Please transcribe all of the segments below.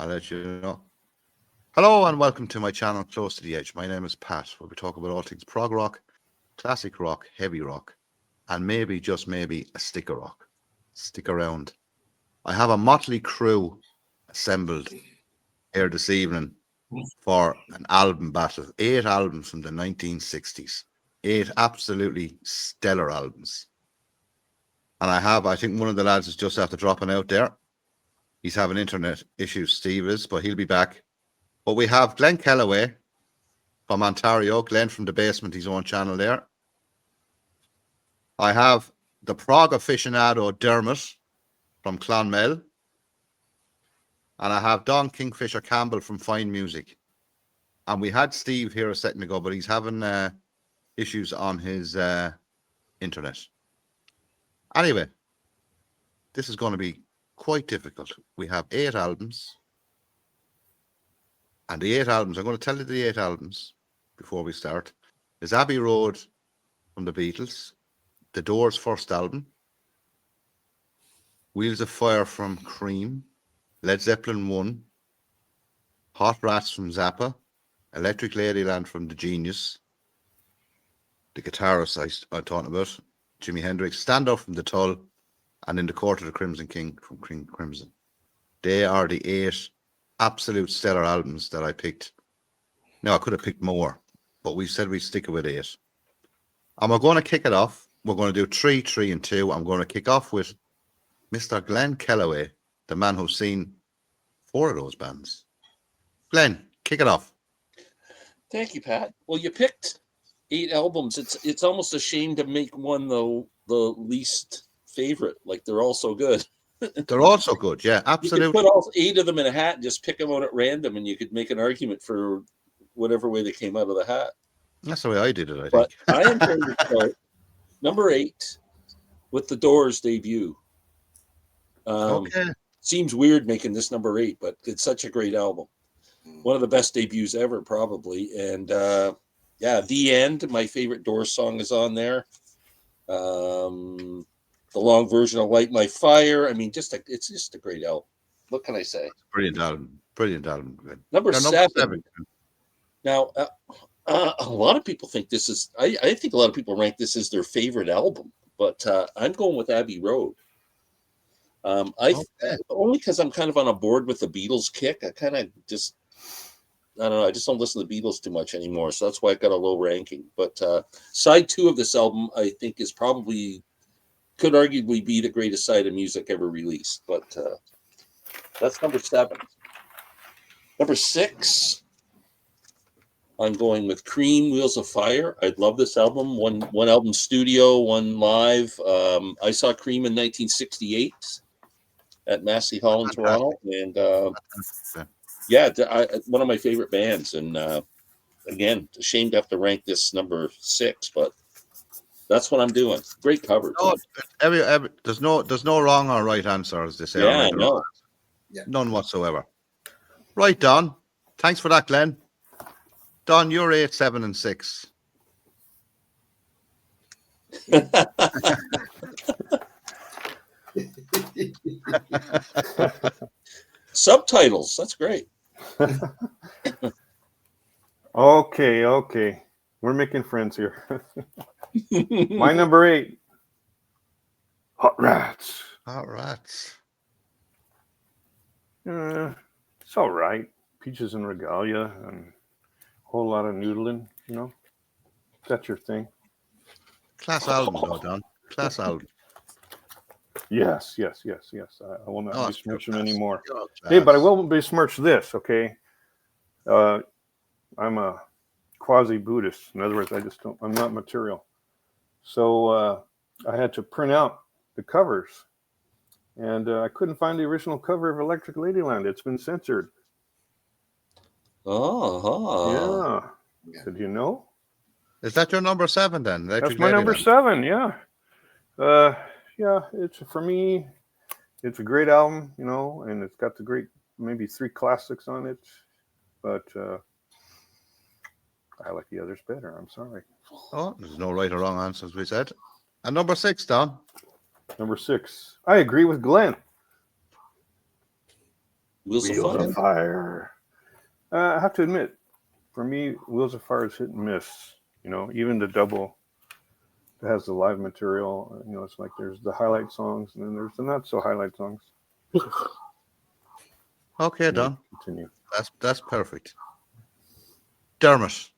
I'll let you know. Hello and welcome to my channel, Close to the Edge. My name is Pat, where we talk about all things prog rock, classic rock, heavy rock, and maybe, just maybe, a stick of rock. Stick around. I have a motley crew assembled here this evening for an album battle. 8 albums from the 1960s. 8 absolutely stellar albums. And I think one of the lads is just after dropping out there. He's having internet issues, Steve is, but he'll be back. But we have Glen Kellaway from Ontario. Glen from the basement, his own channel there. I have the Prog aficionado Dermot from Clonmel. And I have Don Kinfisher Campbell from Fine Music. And we had Steve here a second ago, but he's having issues on his internet. Anyway, this is going to be quite difficult. We have 8 albums. And the 8 albums, I'm going to tell you the 8 albums before we start. There's Abbey Road from the Beatles, The Doors' first album, Wheels of Fire from Cream, Led Zeppelin 1, Hot Rats from Zappa, Electric Ladyland from The Genius, the guitarist I'm talking about, Jimi Hendrix, Stand Up from The Tull, and In the Court of the Crimson King from King Crimson. They are the 8 absolute stellar albums that I picked. Now, I could have picked more, but we said we'd stick with 8. And we're going to kick it off. We're going to do 3, 3, and 2. I'm going to kick off with Mr. Glen Kellaway, the man who's seen 4 of those bands. Glen, kick it off. Thank you, Pat. Well, you picked 8 albums. It's almost a shame to make one the least favorite. Like, they're all so good. They're also good, yeah, absolutely. You could put all 8 of them in a hat and just pick them out at random, and you could make an argument for whatever way they came out of the hat. That's the way I did it, I think. But I am going to start number 8 with the Doors debut. Okay. Seems weird making this number 8, but it's such a great album. One of the best debuts ever, probably. And yeah, The End, my favorite Doors song, is on there. The long version of Light My Fire. I mean, it's just a great album. What can I say? Brilliant album. Brilliant album. Number 7. Now, a lot of people think this is, I think a lot of people rank this as their favorite album, but I'm going with Abbey Road. Only because I'm kind of on a board with the Beatles kick. I kind of just, I don't know, I just don't listen to the Beatles too much anymore, so that's why I got a low ranking. But side 2 of this album, I think, is probably, could arguably be the greatest side of music ever released. But that's number 7. Number 6, I'm going with Cream, Wheels of Fire. I love this album. One album studio, one live. I saw Cream in 1968 at Massey Hall in Toronto, and yeah, one of my favorite bands. And again, ashamed to have to rank this number 6, but that's what I'm doing. Great cover. No, there's no wrong or right answer, as they say. Yeah, no. Yeah. None whatsoever. Right, Don. Thanks for that, Glen. Don, you're 8, 7, and 6. Subtitles. That's great. Okay. We're making friends here. My number 8. Hot Rats. Hot Rats. It's all right. Peaches and Regalia and a whole lot of noodling, you know. That's your thing. Class album, though, Don. Class album. Yes. I will not besmirch them anymore. Class. Hey, but I will besmirch this, okay? I'm a quasi-Buddhist. In other words, I'm not material. So I had to print out the covers. And I couldn't find the original cover of Electric Ladyland. It's been censored. Oh. Yeah. Did you know? Is that your number 7 then? That's my number 7, yeah. Yeah, for me, it's a great album, you know, and it's got the great, maybe 3 classics on it. But I like the others better. I'm sorry. Oh, there's no right or wrong answer, as we said. And number 6, Don. Number 6. I agree with Glen. Wheels of Wheels Fire. of Fire. I have to admit, for me, Wheels of Fire is hit and miss. You know, even the double that has the live material, you know, it's like there's the highlight songs and then there's the not so highlight songs. Okay, Don. Continue. That's perfect. Dermot.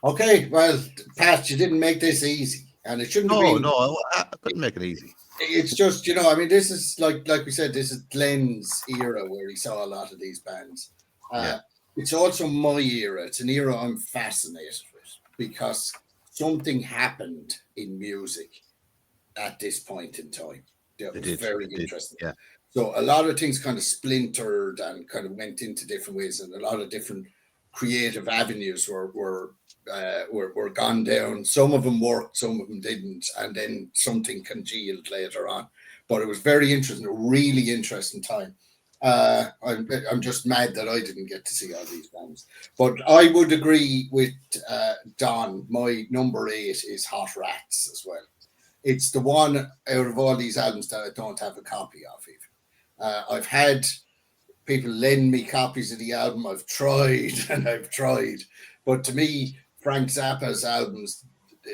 Okay, well, Pat, you didn't make this easy, and it shouldn't have been. No, I couldn't make it easy. It's just, you know, I mean, this is like we said, this is Glen's era where he saw a lot of these bands. Yeah. It's also my era. It's an era I'm fascinated with because something happened in music at this point in time. That was very interesting. Yeah. So a lot of things kind of splintered and kind of went into different ways, and a lot of different creative avenues were gone down. Some of them worked, some of them didn't, and then something congealed later on. But it was very interesting, a really interesting time. I'm just mad that I didn't get to see all these bands. But I would agree with Don. My number 8 is Hot Rats as well. It's the one out of all these albums that I don't have a copy of even. I've had people lend me copies of the album. I've tried and I've tried. But to me, Frank Zappa's albums,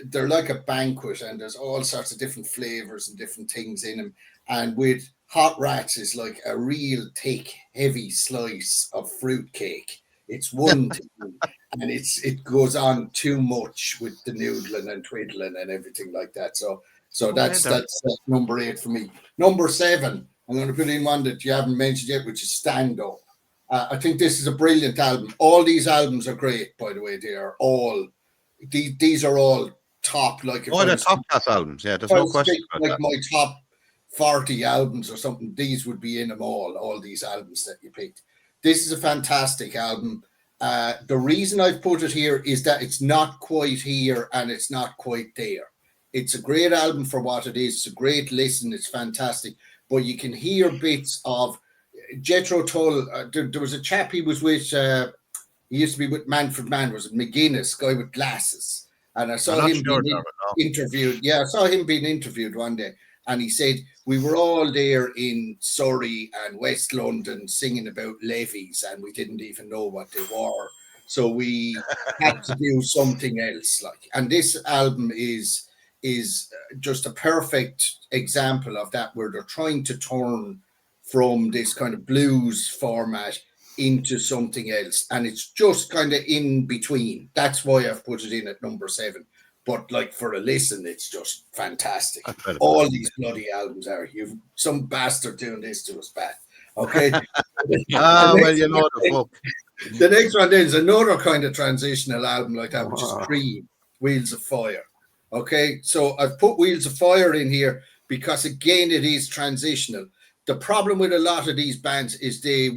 they're like a banquet, and there's all sorts of different flavors and different things in them. And with Hot Rats, is like a real thick, heavy slice of fruitcake. It's one thing, and it goes on too much with the noodling and twiddling and everything like that. So that's number 8 for me. Number 7, I'm going to put in one that you haven't mentioned yet, which is Stand Up. I think this is a brilliant album. All these albums are great, by the way. They are all, these are all top. Like they're top class albums. Yeah, there's no question about like that. my top 40 albums or something, these would be in them all these albums that you picked. This is a fantastic album. The reason I've put it here is that it's not quite here and it's not quite there. It's a great album for what it is. It's a great listen. It's fantastic. But you can hear bits of Jethro Tull. There was a chap he was with. He used to be with Manfred Mann. Was it McGuinness, guy with glasses? And I saw him being interviewed. Yeah, I saw him being interviewed one day. And he said, we were all there in Surrey and West London singing about levies, and we didn't even know what they were. So we had to do something else. And this album is just a perfect example of that, where they're trying to turn from this kind of blues format into something else. And it's just kind of in between. That's why I've put it in at number 7. But like for a listen, it's just fantastic. All these bloody albums are. You've some bastard doing this to us, Pat. Okay. Well, you know the fuck. The next one then is another kind of transitional album like that, which is Cream, Wheels of Fire. Okay, so I've put Wheels of Fire in here because again it is transitional. The problem with a lot of these bands is they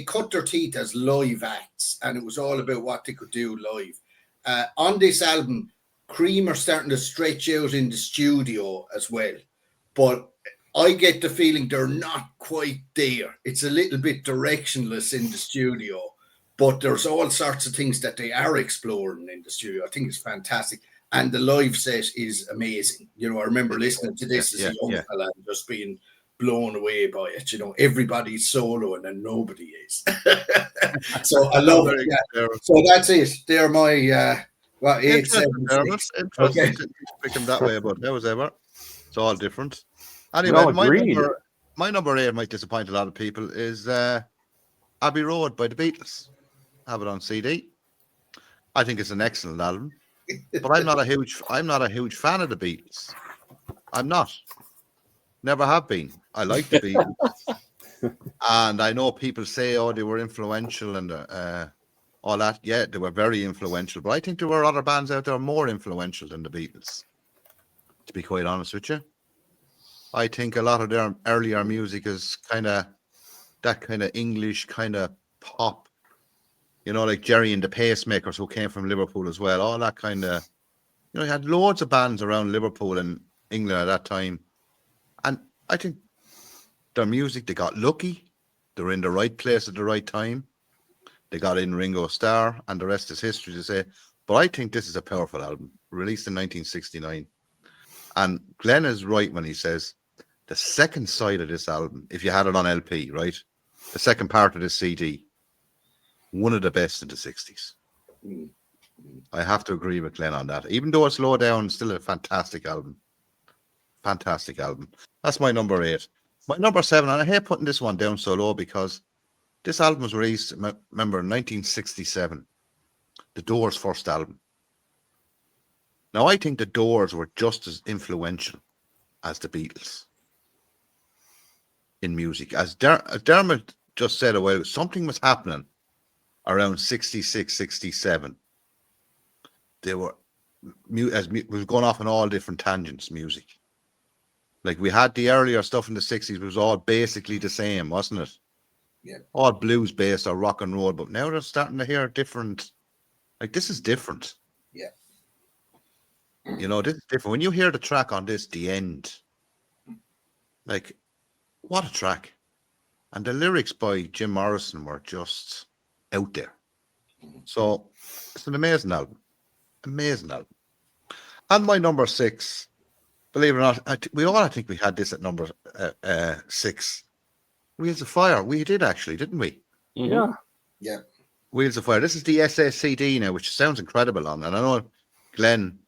cut their teeth as live acts, and it was all about what they could do live. On this album, Cream are starting to stretch out in the studio as well, but I get the feeling they're not quite there. It's a little bit directionless in the studio, but there's all sorts of things that they are exploring in the studio. I think it's fantastic. And the live set is amazing. You know, I remember listening to this as a young fella and just being blown away by it. You know, everybody's soloing and nobody is. So I love it. Yeah. So that's it. They're my 8, 7, 6. Interesting to pick them that way, but that was ever. It's all different. Anyway, no, my number 8 might disappoint a lot of people is Abbey Road by the Beatles. I have it on CD. I think it's an excellent album. But I'm not a huge fan of the Beatles. I'm not. Never have been. I like the Beatles. And I know people say, oh, they were influential and all that. Yeah, they were very influential. But I think there were other bands out there more influential than the Beatles, to be quite honest with you. I think a lot of their earlier music is kind of that kind of English kind of pop. You know, like Jerry and the Pacemakers, who came from Liverpool as well. All that kind of, you know, you had loads of bands around Liverpool and England at that time. And I think their music, they got lucky. They were in the right place at the right time. They got in Ringo Starr, and the rest is history to say. But I think this is a powerful album, released in 1969. And Glenn is right when he says The second side of this album, if you had it on LP, right? The second part of this CD, one of the best in the 60s. Mm. I have to agree with Glenn on that. Even though it's low down, still a fantastic album. Fantastic album. That's my number 8. My number 7, and I hate putting this one down so low because this album was released, remember, in 1967. The Doors' first album. Now, I think the Doors were just as influential as the Beatles in music. As Dermot just said a while ago, something was happening around 66, 67. They were was going off on all different tangents, music. Like we had the earlier stuff in the 60s was all basically the same, wasn't it? Yeah. All blues based or rock and roll, but now they're starting to hear different. Like this is different. Yeah. You know, this is different. When you hear the track on this, The End, like what a track. And the lyrics by Jim Morrison were just out there. So it's an amazing album. Amazing album. And my number 6, believe it or not, I think we had this at number 6. Wheels of Fire. We did actually, didn't we? Mm-hmm. Yeah. Yeah. Wheels of Fire. This is the SACD now, which sounds incredible on. And I know Glenn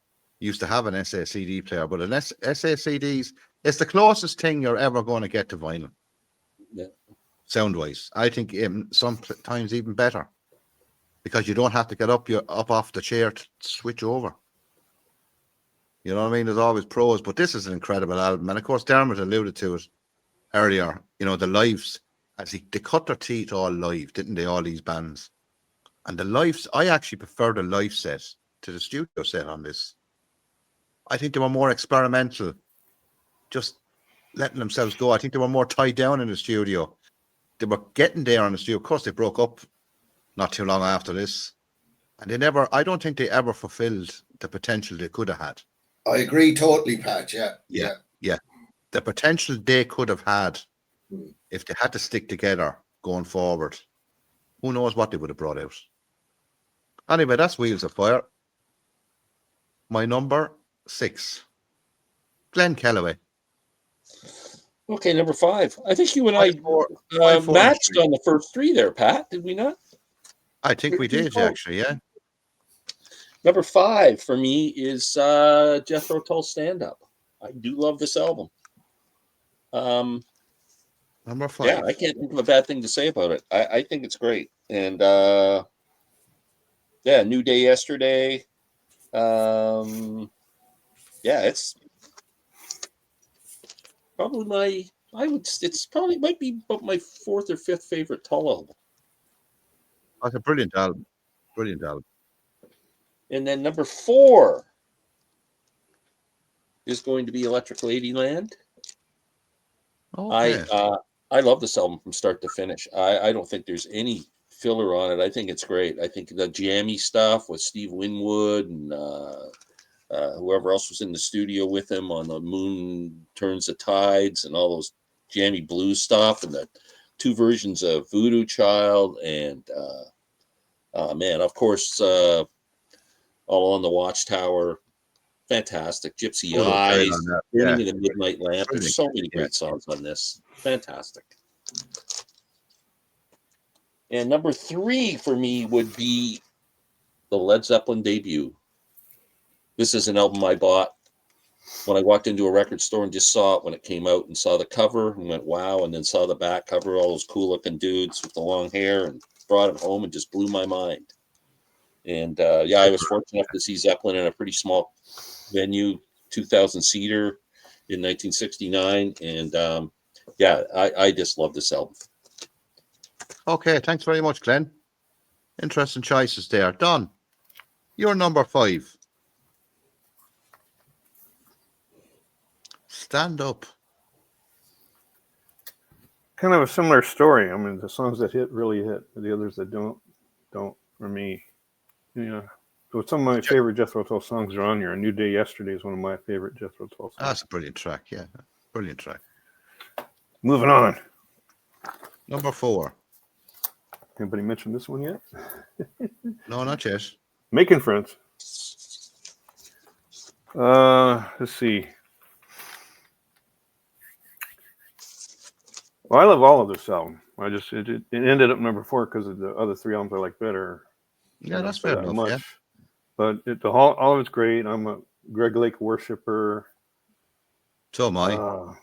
used to have an SACD player, but an SACDs, it's the closest thing you're ever going to get to vinyl. Yeah. Sound-wise. I think sometimes even better. Because you don't have to get up off the chair to switch over. You know what I mean? There's always pros, but this is an incredible album. And of course, Dermot alluded to it earlier. You know, the lives, they cut their teeth all live, didn't they? All these bands. And the lives, I actually prefer the live set to the studio set on this. I think they were more experimental, just letting themselves go. I think they were more tied down in the studio. They were getting there in the studio. Of course, they broke up not too long after this. And I don't think they ever fulfilled the potential they could have had. I agree totally, Pat. Yeah. The potential they could have had if they had to stick together going forward. Who knows what they would have brought out. Anyway, that's Wheels of Fire. My number 6. Glen Kellaway. Okay, number 5. I think you and I 5, 4, matched on the first 3 there, Pat. Did we not? I think we did, actually, yeah. Number 5 for me is Jethro Tull Stand Up. I do love this album. Number 5. Yeah, I can't think of a bad thing to say about it. I think it's great. And New Day Yesterday. It's probably might be about my 4th or 5th favorite Tull album. That's a brilliant album. Brilliant album. And then number 4 is going to be Electric Ladyland. Okay. I love this album from start to finish. I don't think there's any filler on it. I think it's great. I think the jammy stuff with Steve Winwood and whoever else was in the studio with him on The Moon Turns the Tides and all those jammy blues stuff and the 2 versions of Voodoo Child and of course All on the Watchtower. Fantastic. Gypsy Eyes, Burning in the Midnight Lamp. There's so many great songs on this. Fantastic. And number 3 for me would be the Led Zeppelin debut. This is an album I bought when I walked into a record store and just saw it when it came out and saw the cover and went, wow, and then saw the back cover, all those cool looking dudes with the long hair, and brought it home and just blew my mind. And I was fortunate enough to see Zeppelin in a pretty small venue, 2,000 seater in 1969. And I just love this album. Okay, thanks very much, Glenn. Interesting choices there. Don, you're number 5. Stand Up. Kind of a similar story. I mean, the songs that hit really hit. The others that don't for me. Yeah. So some of my favorite Jethro Tull songs are on here. A New Day Yesterday is one of my favorite Jethro Tull songs. That's a brilliant track, yeah. Brilliant track. Moving on. Number 4. Anybody mentioned this one yet? No, not yet. Making Friends. Let's see. Well, I love all of this album. It ended up number 4 because of the other 3 albums I like better. Yeah, that's fair enough. Yeah. But all of it's great. I'm a Greg Lake worshiper. So am I.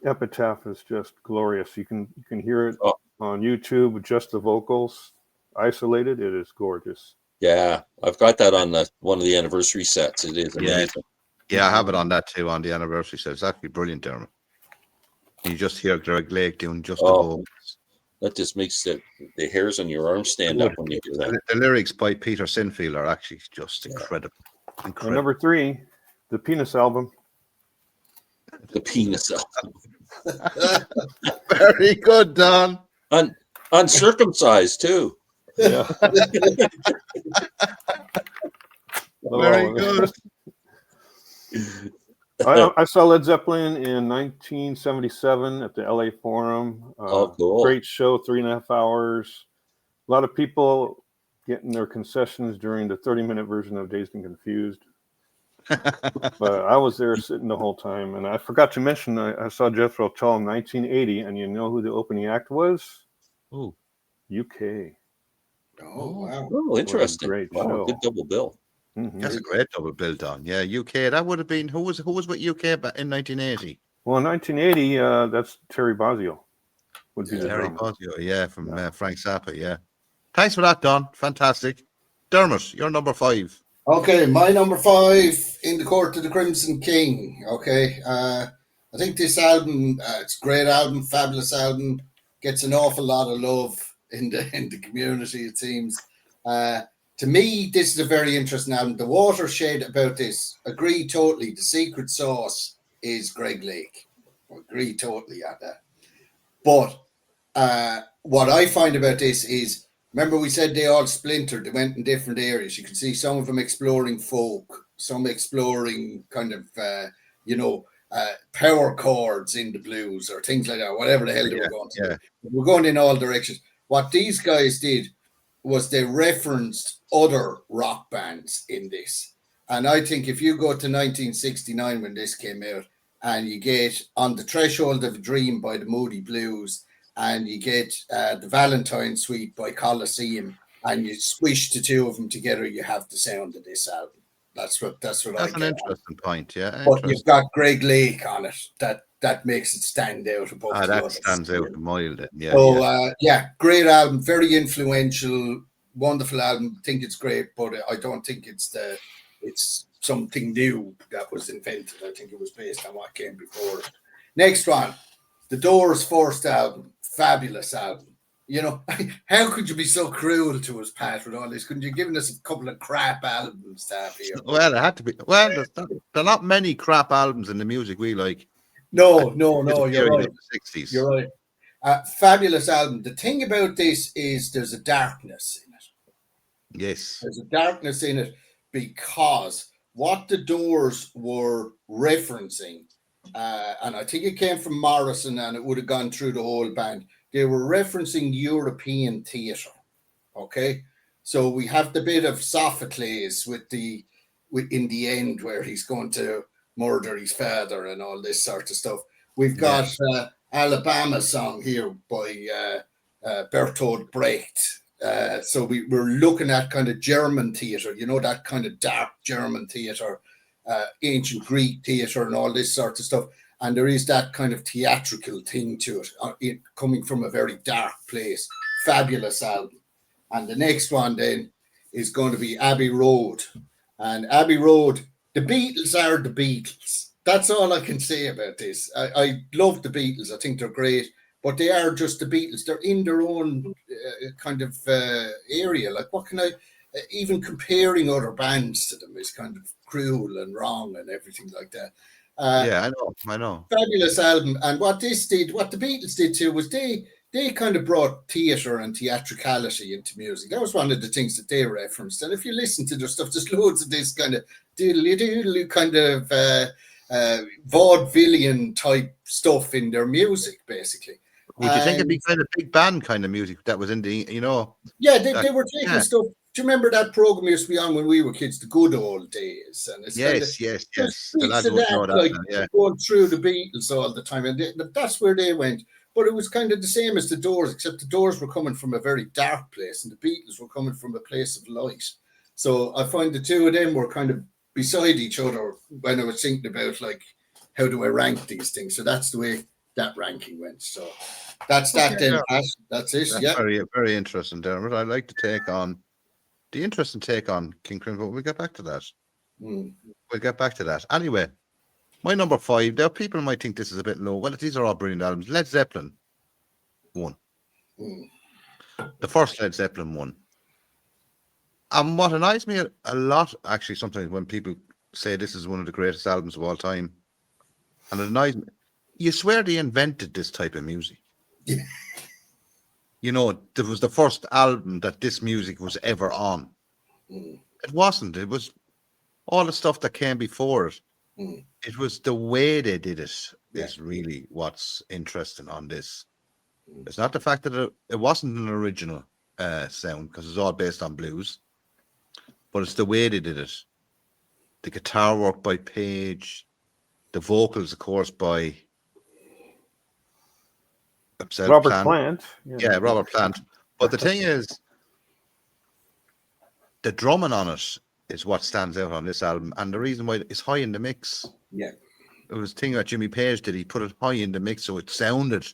Epitaph is just glorious. You can hear it on YouTube with just the vocals isolated. It is gorgeous. Yeah, I've got that on one of the anniversary sets. It is amazing. Yeah, I have it on that too, on the anniversary set. It's actually brilliant, Dermot. You just hear Greg Lake doing just the vocals. That just makes the hairs on your arms stand up when you do that. The lyrics by Peter Sinfield are actually just incredible. And number 3, the Penis album. The Penis album. Very good, Don. Uncircumcised too. Yeah. Very good. I saw Led Zeppelin in 1977 at the LA Forum. Cool. Great show, 3.5 hours. A lot of people getting their concessions during the 30-minute version of Dazed and Confused. But I was there sitting the whole time. And I forgot to mention, I saw Jethro Tull in 1980. And you know who the opening act was? Ooh. UK. Oh, wow. Oh, interesting. Great wow, show. good double bill. Mm-hmm. That's a great double bill, Don. Yeah, UK. That would have been who was with UK back in 1980? Well, in 1980, that's Terry Bozzio. Would be the Terry drummer. Bozzio, yeah, from Frank Zappa, yeah. Thanks for that, Don. Fantastic. Dermot, you're number 5. Okay, my number 5, In the Court of the Crimson King. Okay, I think this album, it's a great album, fabulous album, gets an awful lot of love in the community, it seems. To me, this is a very interesting album. The watershed about this, agree totally. The secret sauce is Greg Lake. Agree totally at that. But what I find about this is, remember we said they all splintered. They went in different areas. You can see some of them exploring folk, some exploring kind of, power chords in the blues or things like that, whatever the hell they were going to do. We're going in all directions. What these guys did was they referenced other rock bands in this. And I think if you go to 1969 when this came out and you get On the Threshold of a Dream by the Moody Blues and you get the Valentine Suite by Colosseum and you squish the two of them together, you have the sound of this album. That's an interesting point, yeah. But you've got Greg Lake on it. That makes it stand out above the others. Stands out a mile then. Yeah. So great album, very influential, wonderful album. I think it's great, but I don't think it's something new that was invented. I think it was based on what came before it. Next one, The Doors' first album, fabulous album. You know, how could you be so cruel to us, Pat, with all this? Couldn't you given us a couple of crap albums to have here? Well, it had to be. Well, there are not many crap albums in the music we like. No, you're right. The 60s. You're right. Fabulous album. The thing about this is there's a darkness in it. Yes. There's a darkness in it because what the Doors were referencing, and I think it came from Morrison and it would have gone through the whole band, they were referencing European theatre. Okay? So we have the bit of Sophocles in the end where he's going to murder his father and all this sort of stuff. We've got Alabama song here by Bertolt Brecht. So we're looking at kind of German theatre, you know, that kind of dark German theatre, ancient Greek theatre and all this sort of stuff. And there is that kind of theatrical thing to it, coming from a very dark place. Fabulous album. And the next one then is going to be Abbey Road. And Abbey Road, the Beatles are the Beatles. That's all I can say about this. I love the Beatles. I think they're great. But they are just the Beatles. They're in their own kind of area. Like, what can even comparing other bands to them is kind of cruel and wrong and everything like that. I know. Fabulous album. And what the Beatles did too, was they kind of brought theatre and theatricality into music. That was one of the things that they referenced. And if you listen to their stuff, there's loads of this kind of doodly kind of vaudevillian type stuff in their music, basically. Would you think it'd be kind of big band kind of music that was in the, you know? Yeah, they were taking stuff do you remember that program used to be on when we were kids, the good old days? And it's kind of Yes. just The bits lads of wouldn't that, know that like now, yeah. going through the Beatles all the time, and that's where they went. But it was kind of the same as the Doors, except the Doors were coming from a very dark place, and the Beatles were coming from a place of light. So I find the two of them were kind of beside each other when I was thinking about like how do I rank these things. So that's the way that ranking went. So that's that Okay, then, yeah. Pat. That's it. That's Yeah. very, very interesting, Dermot. I'd like to take on the interesting take on King Crimson, but we'll get back to that. Mm. We'll get back to that. Anyway, my number 5, there people might think this is a bit low. Well, these are all brilliant albums. Led Zeppelin 1. Mm. The first Led Zeppelin 1. And what annoys me a lot, actually, sometimes when people say this is one of the greatest albums of all time, and it annoys me, you swear they invented this type of music. Yeah. You know, it was the first album that this music was ever on. Mm. It wasn't. It was all the stuff that came before it. Mm. It was the way they did it Yeah. is really what's interesting on this. It's not the fact that it wasn't an original sound, because it's all based on blues, but it's the way they did it. The guitar work by Page, the vocals, of course, by himself, Robert Plant. Yeah, Robert Plant. But the thing is, the drumming on it is what stands out on this album, and the reason why it's high in the mix. Yeah. It was a thing that Jimmy Page did. He put it high in the mix, so it sounded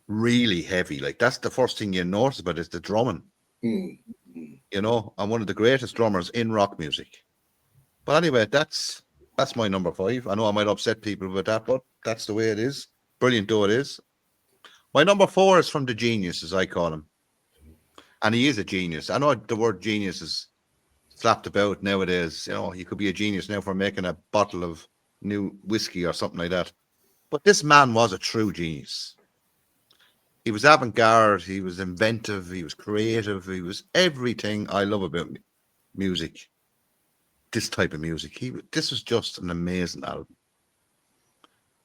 really heavy. Like, that's the first thing you notice about it, is the drumming. Mm. You know, I'm one of the greatest drummers in rock music. But anyway, that's my number 5. I know I might upset people with that, but that's the way it is. Brilliant though it is. My number 4 is from the genius, as I call him. And he is a genius. I know the word genius is slapped about nowadays. You know, you could be a genius now for making a bottle of new whiskey or something like that. But this man was a true genius. He was avant-garde, he was inventive, he was creative, he was everything I love about music. This type of music. This was just an amazing album.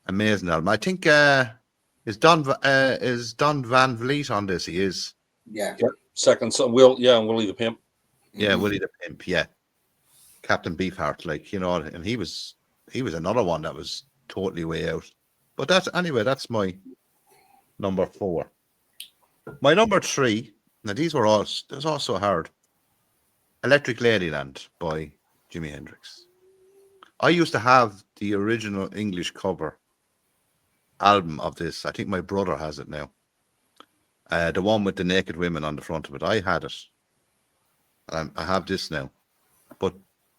Amazing album. I think is Don Van Vliet on this? He is. Yeah. Second son, Willie the Pimp. Yeah, Willie the Pimp, yeah. Captain Beefheart, like, you know, and he was another one that was totally way out. But that's my number 4. My number 3, now these were all so hard. Electric Ladyland by Jimi Hendrix. I used to have the original English cover album of this. I think my brother has it now. The one with the naked women on the front of it. I had it. I have this now. But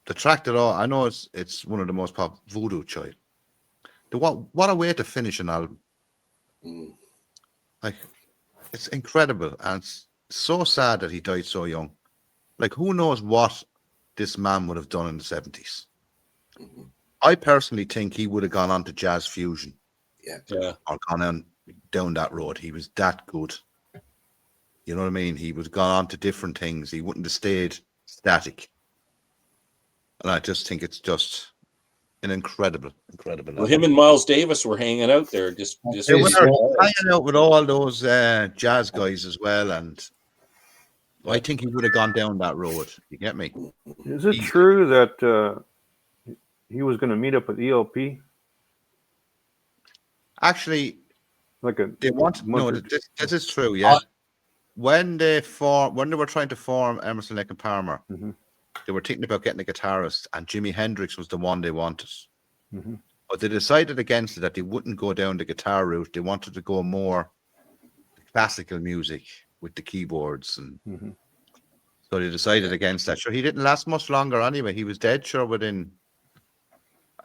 the track that I know it's one of the most pop, Voodoo Child. What a way to finish an album. Mm. Like, it's incredible, and it's so sad that he died so young. Like, who knows what this man would have done in the 70s. Mm-hmm. I personally think he would have gone on to jazz fusion. Yeah. Or gone on down that road. He was that good. You know what I mean? He would have gone on to different things. He wouldn't have stayed static. And I just think it's just an incredible Well, album. him and Miles Davis were hanging out there. Just They were hanging out with all those jazz guys as well, and I think he would have gone down that road. You get me? Is it true that he was going to meet up with ELP? Actually, this is true. Yeah, when they were trying to form Emerson, Lake and Palmer, mm-hmm. they were thinking about getting a guitarist, and Jimi Hendrix was the one they wanted. Mm-hmm. But they decided against it, that they wouldn't go down the guitar route. They wanted to go more classical music with the keyboards, and mm-hmm. so they decided against that. Sure, he didn't last much longer anyway. He was dead, sure, within,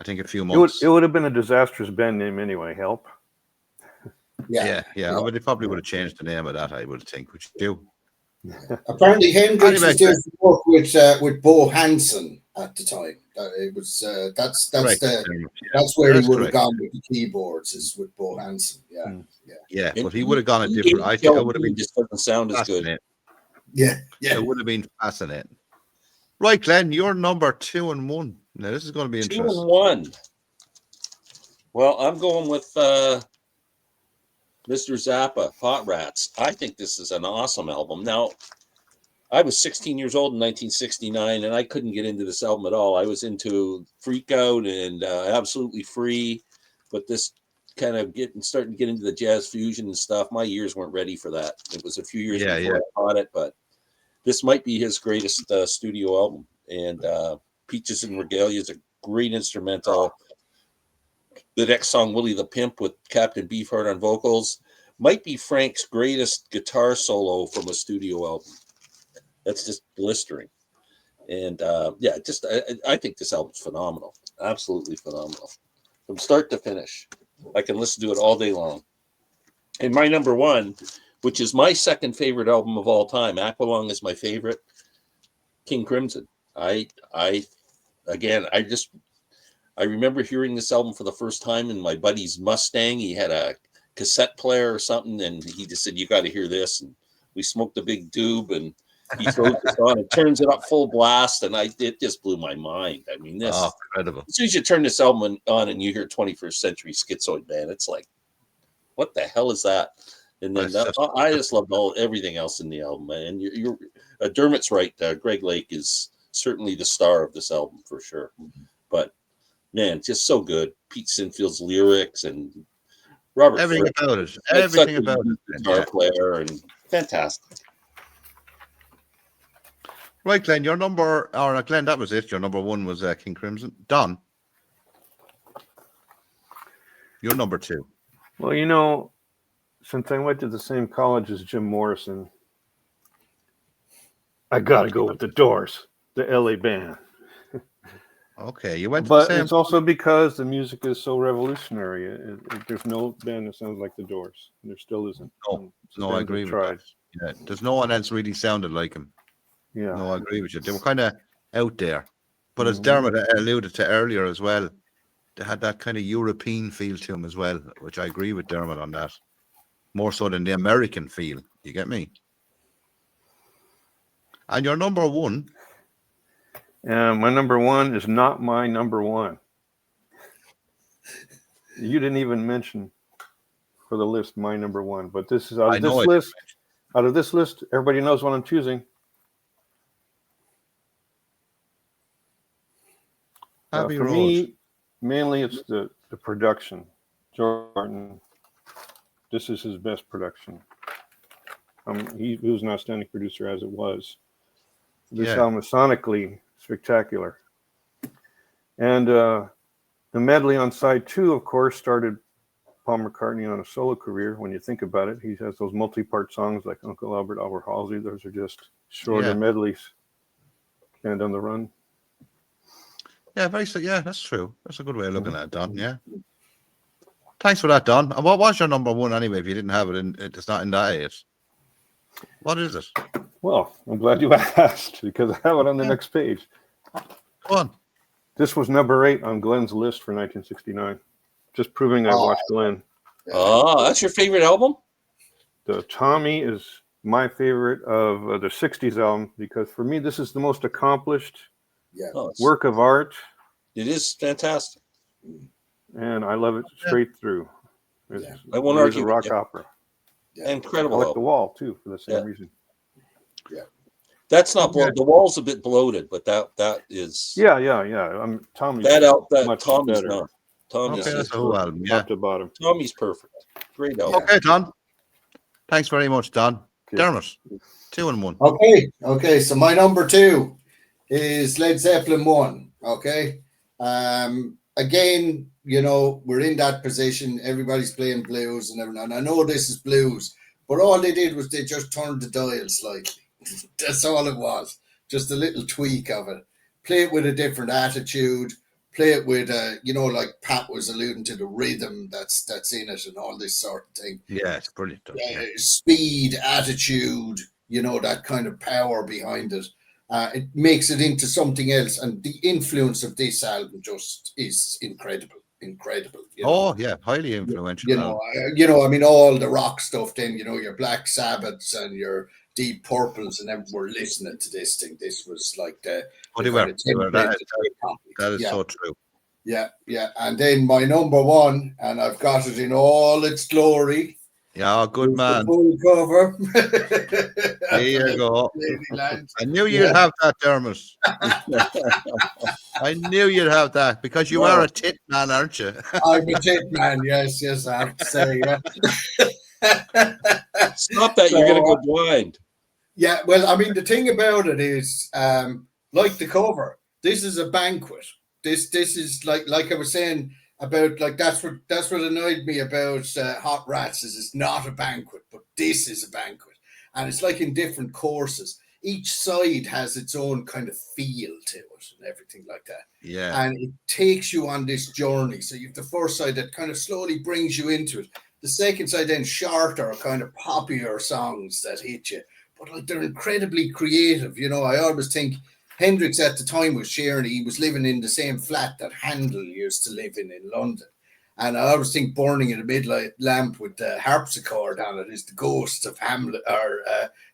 I think, a few months. It would have been a disastrous band name anyway. Help. Yeah. I mean, they probably would have changed the name of that, I would think. Would you? Apparently, Hendrix was doing some work with Bo Hansen at the time. It was that's where he would have gone with the keyboards, is with Bo Hansen. Yeah, but he would have gone a different. I think it would have been just doesn't sound as good. Yeah, it would have been fascinating. Right, Glenn, you're number 2 and 1. Now this is going to be interesting. 2 and 1. Well, I'm going with Mr. Zappa, Hot Rats. I think this is an awesome album. Now, I was 16 years old in 1969, and I couldn't get into this album at all. I was into Freak Out and Absolutely Free, but this kind of starting to get into the jazz fusion and stuff. My ears weren't ready for that. It was a few years before I caught it, but this might be his greatest studio album. And Peaches and Regalia is a great instrumental. The next song, Willie the Pimp, with Captain Beefheart on vocals, might be Frank's greatest guitar solo from a studio album. That's just blistering. And I think this album's phenomenal. Absolutely phenomenal. From start to finish. I can listen to it all day long. And my number one, which is my second favorite album of all time, Aqualung is my favorite, King Crimson. I remember hearing this album for the first time in my buddy's Mustang. He had a cassette player or something, and he just said, "You got to hear this." And we smoked a big doob, and he throws this on and turns it up full blast, and it just blew my mind. I mean, this incredible. As soon as you turn this album on and you hear 21st Century Schizoid Band, it's like, what the hell is that? And then I just loved everything else in the album. And you're Dermot's right. Greg Lake is certainly the star of this album for sure. But man, just so good. Pete Sinfield's lyrics and Robert. Everything Fripp, about it. Everything about it. Guitar player and fantastic. Right, Glenn, Glenn, that was it. Your number one was King Crimson. Don, your number two. Well, you know, since I went to the same college as Jim Morrison, I got to go with the Doors, the LA band. Okay, you went to but the same. It's also because the music is so revolutionary. There's no band that sounds like the Doors. There still isn't. No, I agree with that. Yeah, there's no one else really sounded like him. Yeah. No, I agree with you. They were kind of out there. But as Dermot alluded to earlier as well, they had that kind of European feel to them as well, which I agree with Dermot on that. More so than the American feel. You get me? And your number one? My number one is not my number one. You didn't even mention for the list my number one, but this is out of this list. Out of this list, everybody knows what I'm choosing. For me, mainly it's the production. George Martin, this is his best production. He was an outstanding producer as it was. This album is sonically spectacular. And the medley on side 2, of course, started Paul McCartney on a solo career. When you think about it, he has those multi-part songs like Uncle Albert, Albert Halsey. Those are just shorter medleys. And on the Run. Yeah, that's true. That's a good way of looking at it, Don. Yeah. Thanks for that, Don. And what was your number one anyway? If you didn't have it, it's not in that 8. What is it? Well, I'm glad you asked because I have it on the next page. Go on. This was number 8 on Glenn's list for 1969. Just proving I watched Glenn. Oh, that's your favorite album? The Tommy is my favorite of the 60s album because for me, this is the most accomplished work of art. It is fantastic. And I love it straight through. I won't argue a rock opera. Incredible. I like The Wall, too, for the same reason. Yeah. That's not bloated. The Wall's a bit bloated, but that is. Yeah. Tommy's much Tommy's better. not. Tommy's that's the whole album. Yeah. Top to bottom. Tommy's perfect. Great album. Okay, Don. Thanks very much, Don. Okay. Dermot, 2 and 1. Okay. So my number 2 is Led Zeppelin 1. Okay. Again, you know, we're in that position. Everybody's playing blues and everything. And I know this is blues, but all they did was they just turned the dial slightly. That's all it was. Just a little tweak of it. Play it with a different attitude. Play it with, like Pat was alluding to, the rhythm that's in it and all this sort of thing. Yeah, it's brilliant. Speed, attitude, that kind of power behind it. It makes it into something else. And the influence of this album just is incredible. Oh, yeah, highly influential. I mean, all the rock stuff then, your Black Sabbaths and your Deep Purples and everyone were listening to this thing. This was like the... That is so true. Yeah. And then my number 1, and I've got it in all its glory. Yeah, good man. Full cover. There you go. Ladyland. I knew you'd have that, Dermot. I knew you'd have that because you are a tit man, aren't you? I'm a tit man. Yes, I have to say. Yeah. Stop that! You're going to go blind. Yeah, well, I mean, the thing about it is, like the cover, this is a banquet. This is like I was saying about, like, that's what annoyed me about Hot Rats, is it's not a banquet, but this is a banquet, and it's like in different courses. Each side has its own kind of feel to it and everything like that. Yeah. And it takes you on this journey. So you have the first side that kind of slowly brings you into it. The second side, then shorter, kind of poppier songs that hit you. But like, they're incredibly creative. You know, I always think Hendrix at the time was sharing, he was living in the same flat that Handel used to live in London. And I always think Burning in a Midnight Lamp with the harpsichord on it is the ghost of Hamlet or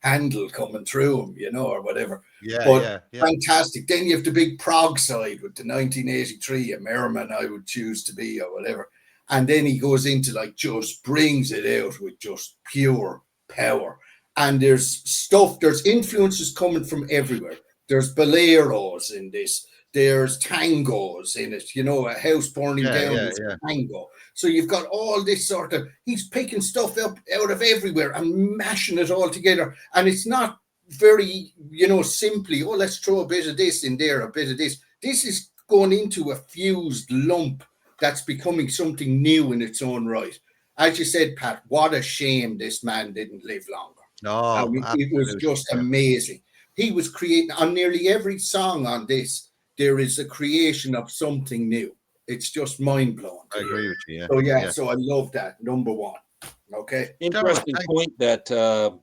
Handel coming through him, you know, or whatever. Yeah, but yeah. Fantastic. Then you have the big prog side with the 1983, a Merriman I Would Choose to Be, or whatever. And then he goes into, like, just brings it out with just pure power. And there's influences coming from everywhere. There's boleros in this. There's tangos in it, you know, a house burning down is a tango. So you've got all this sort of, he's picking stuff up out of everywhere and mashing it all together. And it's not very, you know, simply, oh, let's throw a bit of this in there, a bit of this. This is going into a fused lump that's becoming something new in its own right. As you said, Pat, what a shame this man didn't live longer. No, I mean, it was just amazing. He was creating, on nearly every song on this, there is a creation of something new. It's just mind-blowing. I agree with you. Yeah. So I love that. Number one. Okay. Interesting point that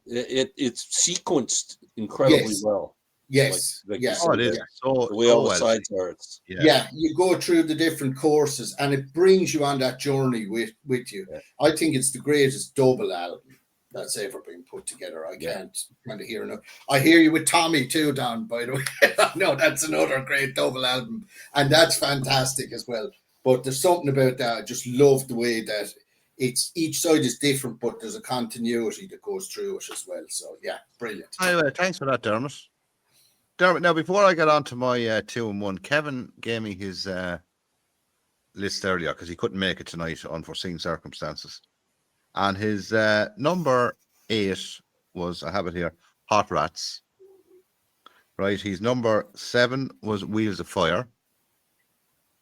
it's sequenced incredibly well. Yes. Like yes. Oh, it is. So, the way all the sides are. Yeah, you go through the different courses and it brings you on that journey with you. Yeah. I think it's the greatest double album that's ever been put together. I can't kind of hear enough. I hear you with Tommy too, Don, by the way. No, that's another great double album. And that's fantastic as well. But there's something about that. I just love the way that it's each side is different, but there's a continuity that goes through it as well. So yeah, brilliant. Anyway, thanks for that, Dermot. Dermot, now before I get on to my 2-in-1, Kevin gave me his list earlier because he couldn't make it tonight, unforeseen circumstances. And his number 8 was, I have it here, Hot Rats. Right, his number 7 was Wheels of Fire.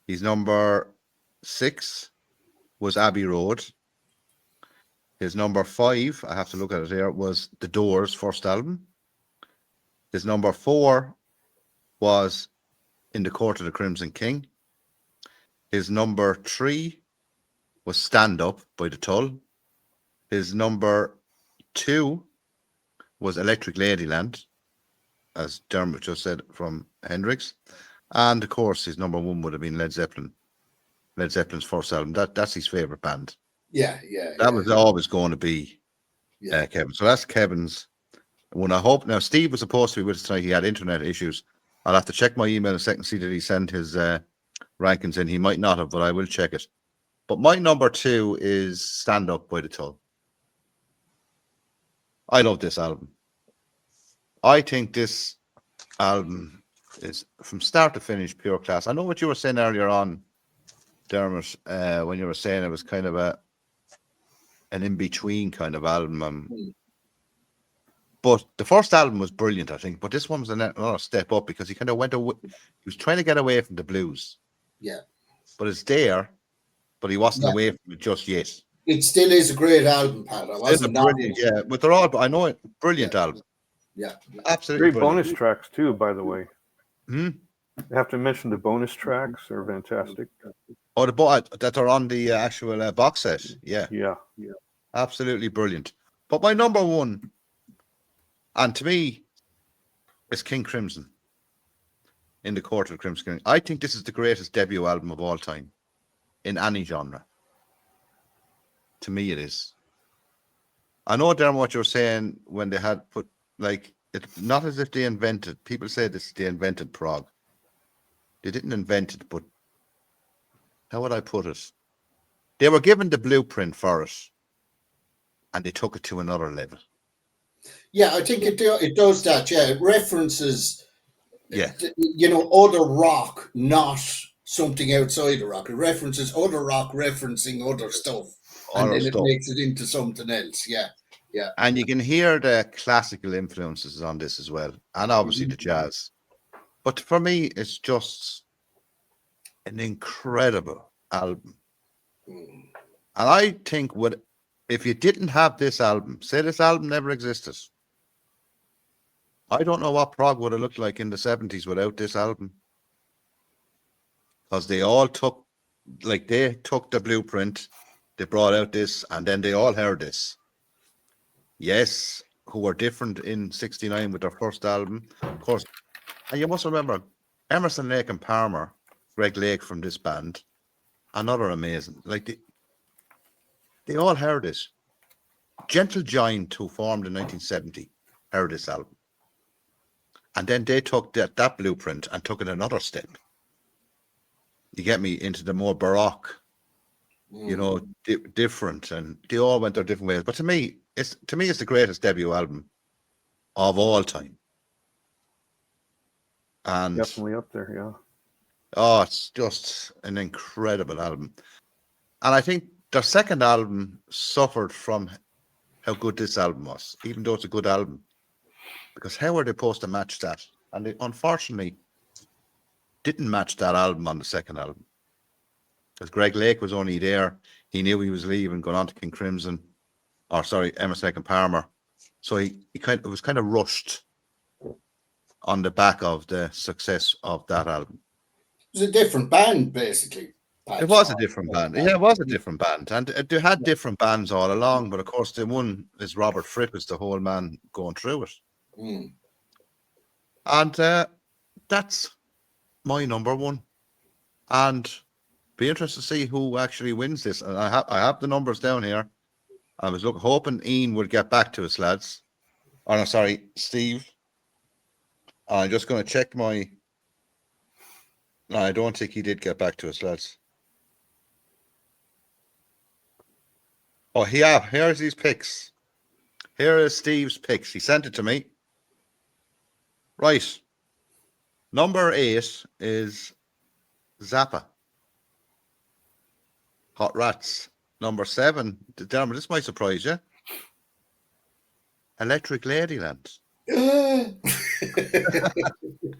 His number 6 was Abbey Road. His number 5, I have to look at it here, was The Doors' first album. His number 4 was In the Court of the Crimson King. His number 3 was Stand Up by The Tull. His number 2 was Electric Ladyland, as Dermot just said, from Hendrix. And of course, his number 1 would have been Led Zeppelin. Led Zeppelin's first album. That's his favorite band. That was always going to be Kevin. So that's Kevin's one. I hope now Steve was supposed to be with us tonight. He had internet issues. I'll have to check my email in a second, see that he sent his rankings in. He might not have, but I will check it. But my number 2 is Stand Up by The Tull. I love this album. I think this album is from start to finish pure class. I know what you were saying earlier on, Dermot, when you were saying it was kind of an in-between kind of album. But the first album was brilliant, I think. But this one was another step up because he kind of went away. He was trying to get away from the blues. Yeah. But it's there, but he wasn't away from it just yet. It still is a great album, Pat. Brilliant, but they're all, I know it, brilliant album. Yeah. Absolutely. Great bonus tracks, too, by the way. Hmm? I have to mention the bonus tracks are fantastic. Oh, that are on the actual box set. Yeah. Absolutely brilliant. But my number 1, and to me, is King Crimson. In the Court of the Crimson King. I think this is the greatest debut album of all time in any genre. To me, it is. I know, Dermot, what you're saying when they had put, like, it's not as if they invented. People say they invented prog. They didn't invent it, but how would I put it? They were given the blueprint for it, and they took it to another level. Yeah, I think it does that. Yeah, it references, Yeah. Other rock, not something outside the rock. It references other rock referencing other stuff, and Other then it stuff. makes it into something else. Yeah, yeah. And you can hear the classical influences on this as well, and obviously the jazz. But for me, it's just an incredible album. Mm. And I think if you didn't have this album, say this album never existed, I don't know what prog would have looked like in the 70s without this album. Because they took the blueprint, they brought out this, and then they all heard this. Yes, who were different in 69 with their first album, of course. And you must remember, Emerson, Lake and Palmer, Greg Lake from this band, another amazing. Like they all heard this. Gentle Giant, who formed in 1970, heard this album. And then they took that blueprint and took it another step. You get me, into the more baroque, different, and they all went their different ways. But to me, it's the greatest debut album of all time. And Definitely up there, yeah. oh, it's just an incredible album. And I think their second album suffered from how good this album was, even though it's a good album. Because how were they supposed to match that? And they unfortunately didn't match that album on the second album. Because Greg Lake was only there. He knew he was leaving, going on to King Crimson. Emerson, Lake and Palmer. So it was kind of rushed on the back of the success of that album. It was a different band, basically. It was a different band. Yeah, it was a different band. And they had different bands all along. But of course, the one is Robert Fripp is the whole man going through it. Mm. And that's my number one. And be interested to see who actually wins this. And I have the numbers down here. I was hoping Ian would get back to us, lads. Oh, no, sorry, Steve. I'm just going to check my... No, I don't think he did get back to us, lads. Oh, here's his picks. Here is Steve's picks. He sent it to me. Right. Number 8 is Zappa. Hot Rats. Number 7, Dermot, this might surprise you. Electric Ladyland.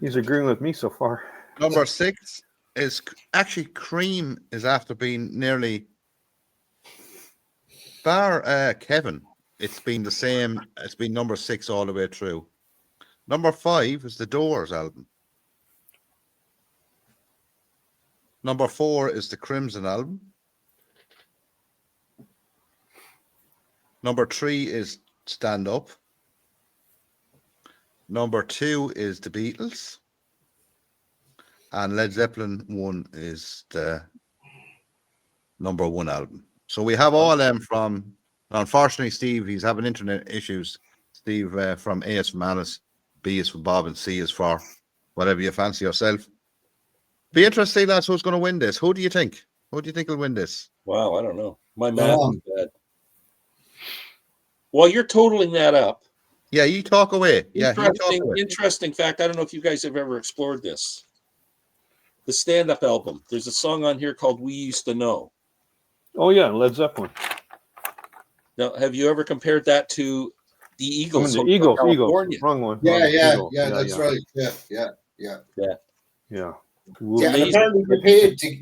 He's agreeing with me so far. Number 6 is actually Cream is after being nearly bar Kevin. It's been the same. It's been number 6 all the way through. Number 5 is the Doors album. Number 4 is the Crimson album. Number 3 is Stand Up. Number 2 is the Beatles. And Led Zeppelin 1 is the number 1 album. So we have all them from, unfortunately, Steve, he's having internet issues. Steve from A is from Alice, B is for Bob, and C is for whatever you fancy yourself. Be interesting, lads, who's going to win this. Who do you think? Who do you think will win this? Wow, I don't know. My math is bad. While you're totaling that up. Yeah, you talk away. Interesting fact. I don't know if you guys have ever explored this. The stand-up album. There's a song on here called We Used to Know. Oh, yeah, Led Zeppelin. Now, have you ever compared that to the Eagles? The Eagles, wrong one. Yeah, that's right. Yeah. Yeah. Yeah, and apparently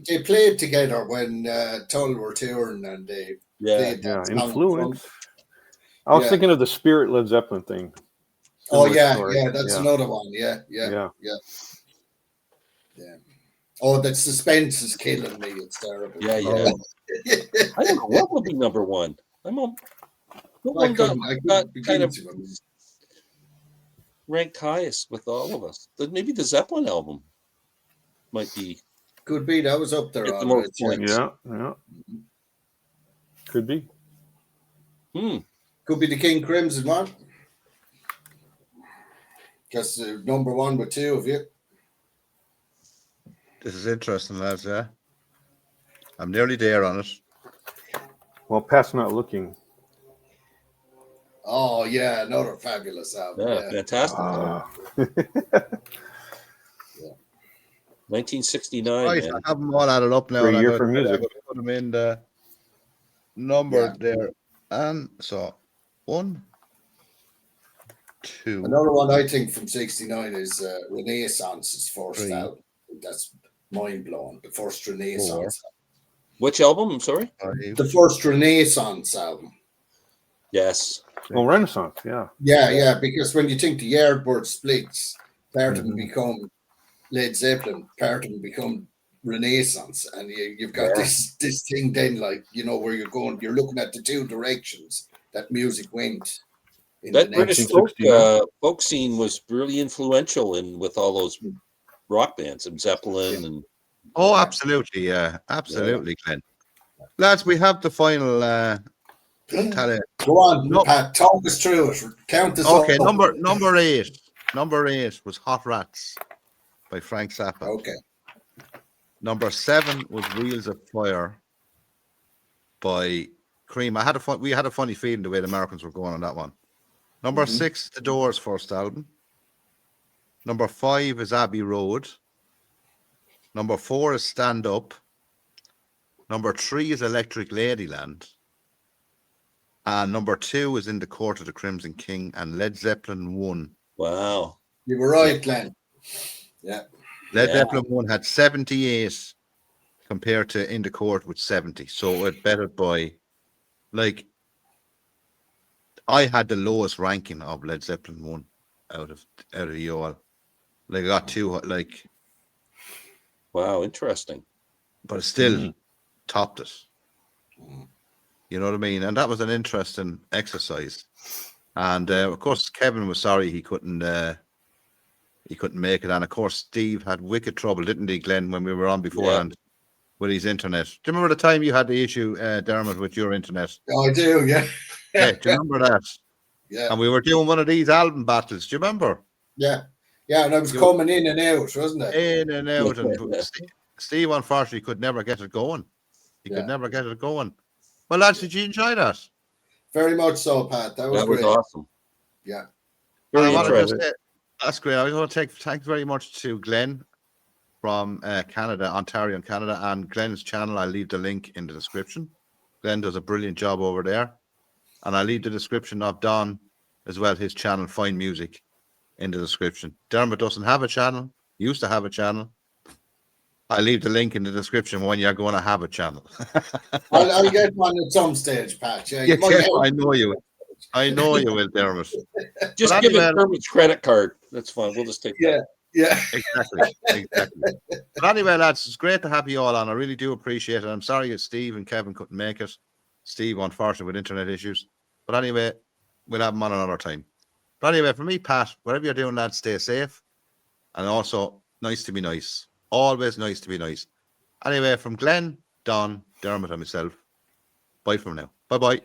they played together when Tull were touring, and they played that song. Influence. I was thinking of the Spirit Led Zeppelin thing. Oh yeah, that's another one. Yeah. Oh, that suspense is killing me. It's terrible. Yeah. I don't know what would be number 1. What one got kind of ranked highest with all of us? Maybe the Zeppelin album might be. Could be. That was up there. Yeah. Could be. Could be the King Crimson one. Because number 1 with 2 of you. This is interesting, lads. Yeah, I'm nearly there on it. Well, Pat's not looking. Oh yeah, another fabulous album. Yeah, Yeah. fantastic. Ah. 1969, Right, man. I have them all added up now, Great and I'm year going for music. to put them in the number Yeah. there. And so 1, 2, Another one I think from '69 is Renaissance's first 3, album. That's mind blowing. The first 4, Renaissance. Which album? I'm sorry. 5, The first Renaissance album. Yes. Oh, Renaissance, yeah. Yeah, because when you think the Yardbird splits, part of them Mhm. become Led Zeppelin, part of them become Renaissance, and you've got this thing then, like, you know, where you're looking at the two directions that music went in That the British next. 1969. folk scene was really influential with all those rock bands and Zeppelin and Oh, absolutely, yeah, absolutely, Glenn. Lads, we have the final tally. Go on, No, Pat, talk us through it. Count us okay, up. number 8. Number 8 was Hot Rats by Frank Zappa. Okay. Number 7 was Wheels of Fire by Cream. We had a funny feeling the way the Americans were going on that one. Number 6, The Doors' first album. Number 5 is Abbey Road. Number 4 is Stand Up. Number 3 is Electric Ladyland. And number 2 is In the Court of the Crimson King, and Led Zeppelin 1. wow. You were right, Glenn. Yeah. Led Zeppelin 1 had 78 compared to In the Court with 70. So it bettered by, like, I had the lowest ranking of Led Zeppelin 1 out of you all. Like, I got 2, like, Wow, interesting. but it still topped it. You know what I mean? And that was an interesting exercise. And of course, Kevin was sorry he couldn't make it. And of course, Steve had wicked trouble, didn't he, Glenn, when we were on beforehand with his internet? Do you remember the time you had the issue, Dermot, with your internet? Oh, I do, yeah. Yeah, do you remember that? Yeah. And we were doing one of these album battles. Do you remember? Yeah. Yeah, and I was coming in and out, wasn't it? In and out. And Steve, unfortunately, could never get it going. He could Yeah. never get it going. Well, lads, did you enjoy that? Very much so, Pat. That was That was great. awesome. Yeah. Very I want to just interesting. say, that's great. I want to take thanks very much to Glenn from Canada, Ontario, and Canada, and Glenn's channel. I'll leave the link in the description. Glenn does a brilliant job over there, and I'll leave the description of Don as well, his channel, Fine Music, in the description. Dermot doesn't have a channel. Used to have a channel. I'll leave the link in the description when you're going to have a channel. I'll get one at some stage, Pat. Yeah, you Yeah, might I know you will. I know you will, Dermot. Just But give anyway, it Dermot's credit card. That's fine. We'll just take that. Yeah. Exactly. But anyway, lads, it's great to have you all on. I really do appreciate it. I'm sorry that Steve and Kevin couldn't make it. Steve, unfortunately, with internet issues. But anyway, we'll have them on another time. But anyway, for me, Pat, whatever you're doing, lads, stay safe. And also, nice to be nice. Always nice to be nice. Anyway, from Glenn, Don, Dermot, and myself, bye from now. Bye-bye.